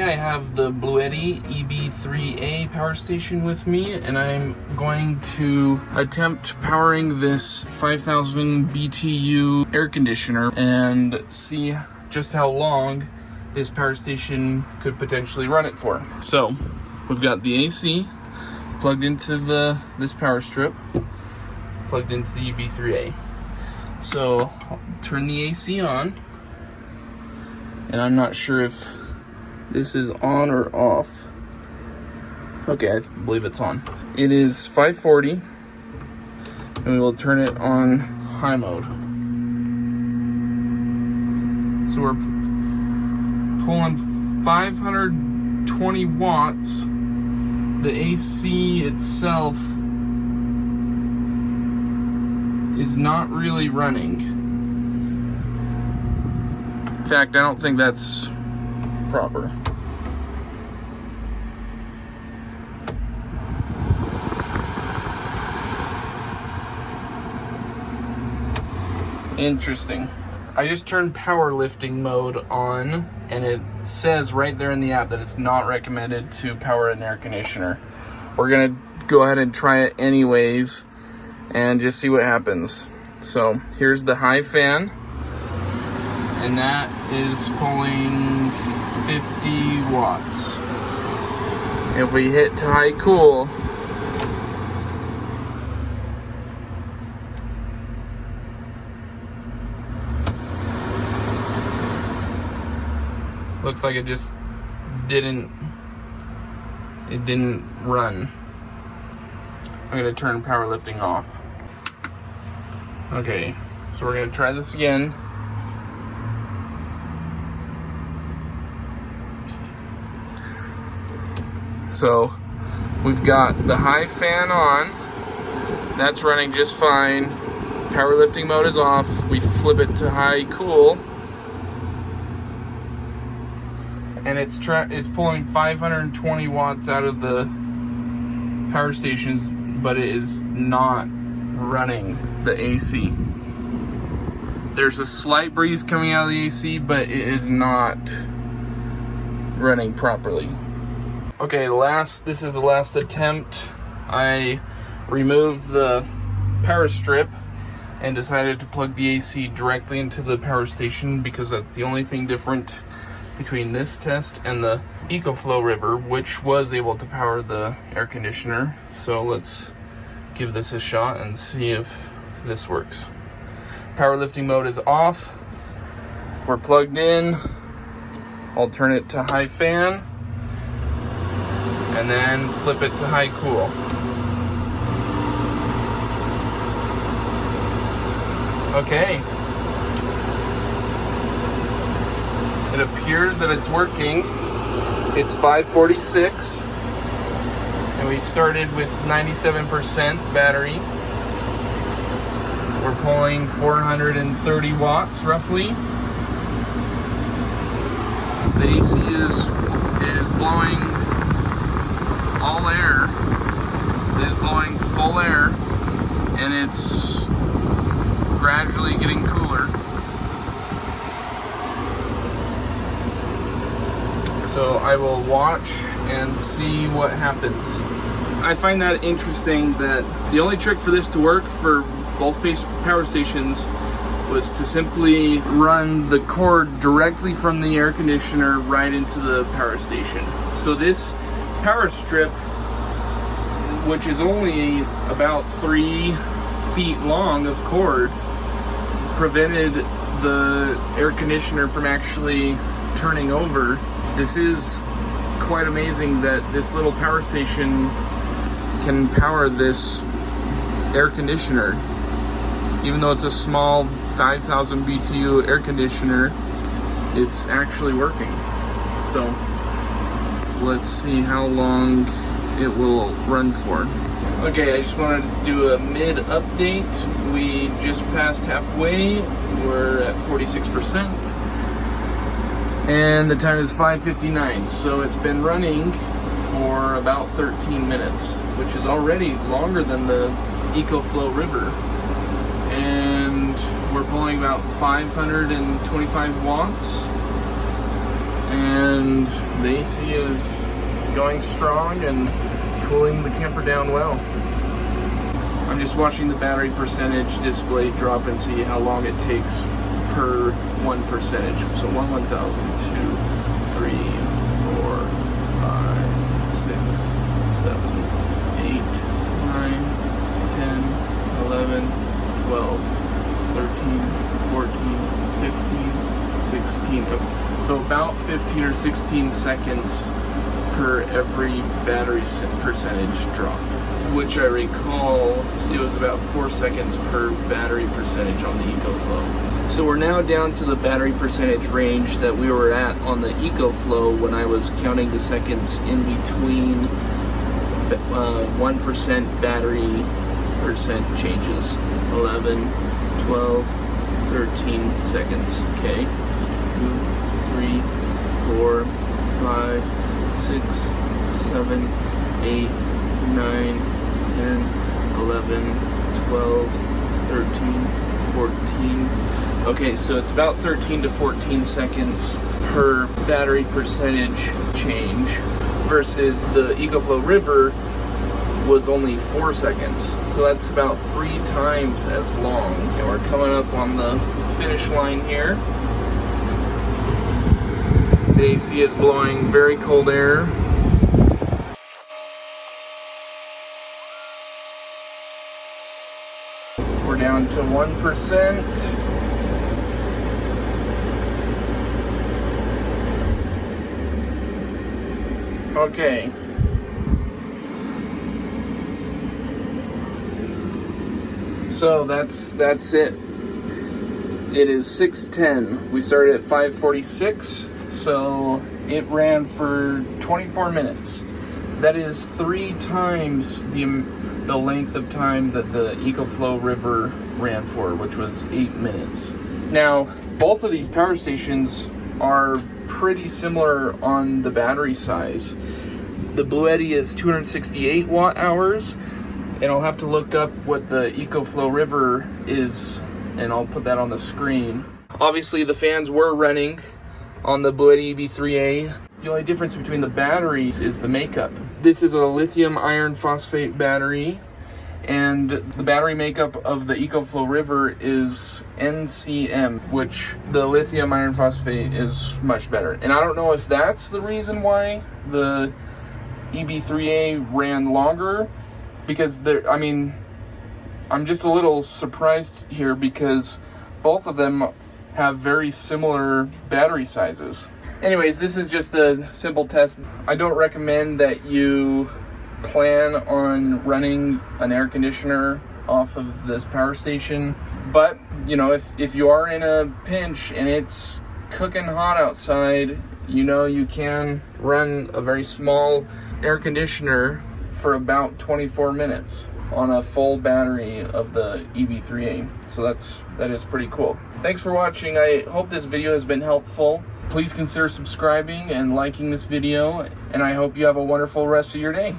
I have the Bluetti EB3A power station with me, and I'm going to attempt powering this 5000 BTU air conditioner and see just how long this power station could potentially run it for. So we've got the AC plugged into this power strip, plugged into the EB3A. So I'll turn the AC on, and I'm not sure if this is on or off. Okay, I believe it's on. It is 540, and we will turn it on high mode. So we're pulling 520 watts. The AC itself is not really running. In fact, I don't think that's proper. Interesting. I just turned powerlifting mode on, and it says right there in the app that it's not recommended to power an air conditioner. We're gonna go ahead and try it anyways and just see what happens. So here's the high fan, and that is pulling 50 watts. If we hit to high cool, looks like it just didn't run. I'm gonna turn powerlifting off. Okay, so we're gonna try this again. So we've got the high fan on, that's running just fine. Powerlifting mode is off. We flip it to high cool, and it's pulling 520 watts out of the power stations, but it is not running the AC. There's a slight breeze coming out of the AC, but it is not running properly. Okay, this is the last attempt. I removed the power strip and decided to plug the AC directly into the power station because that's the only thing different between this test and the EcoFlow River, which was able to power the air conditioner. So let's give this a shot and see if this works. Powerlifting mode is off. We're plugged in. I'll turn it to high fan and then flip it to high cool. Okay. It appears that it's working. It's 5:46, and we started with 97% battery. We're pulling 430 watts roughly. The AC is blowing all air. It is blowing full air, and it's gradually getting cooler. So I will watch and see what happens. I find that interesting that the only trick for this to work for both power stations was to simply run the cord directly from the air conditioner right into the power station. So this power strip, which is only about 3 feet long of cord, prevented the air conditioner from actually turning over. This is quite amazing that this little power station can power this air conditioner. Even though it's a small 5000 BTU air conditioner, it's actually working. So let's see how long it will run for. Okay, I just wanted to do a mid update. We just passed halfway. We're at 46%. And the time is 5:59, so it's been running for about 13 minutes, which is already longer than the EcoFlow River. And we're pulling about 525 watts. and the AC is going strong and cooling the camper down well. I'm just watching the battery percentage display drop and see how long it takes per 1%. So 1,000, 2, 3, 4, 5, 6, 7, 8, 9, 10, 11, 12, 13, 14, 15, 16. So about 15 or 16 seconds per every battery percentage drop, which I recall it was about 4 seconds per battery percentage on the EcoFlow. So we're now down to the battery percentage range that we were at on the EcoFlow when I was counting the seconds in between 1% battery percent changes. 11, 12, 13 seconds. Okay. 2, 3, 4, 5, 6, 7, 8, 9, 10, 11, 12, 13, 14. Okay, so it's about 13 to 14 seconds per battery percentage change versus the EcoFlow River was only 4 seconds. So that's about 3 times as long. And we're coming up on the finish line here. The AC is blowing very cold air. We're down to 1%. Okay. So that's it. It is 6:10. We started at 5:46. So it ran for 24 minutes. That is 3 times the length of time that the EcoFlow River ran for, which was 8 minutes. Now, both of these power stations are pretty similar on the battery size. The Bluetti is 268 watt hours, and I'll have to look up what the EcoFlow River is, and I'll put that on the screen. Obviously, the fans were running on the Bluetti EB3A. The only difference between the batteries is the makeup. This is a lithium iron phosphate battery, and the battery makeup of the EcoFlow River is NCM, which the lithium iron phosphate is much better. And I don't know if that's the reason why the EB3A ran longer, because I'm just a little surprised here because both of them have very similar battery sizes. Anyways, this is just a simple test. I don't recommend that you plan on running an air conditioner off of this power station, but if you are in a pinch and it's cooking hot outside, you can run a very small air conditioner for about 24 minutes on a full battery of the EB3A. So that is pretty cool. Thanks for watching. I hope this video has been helpful. Please consider subscribing and liking this video, and I hope you have a wonderful rest of your day.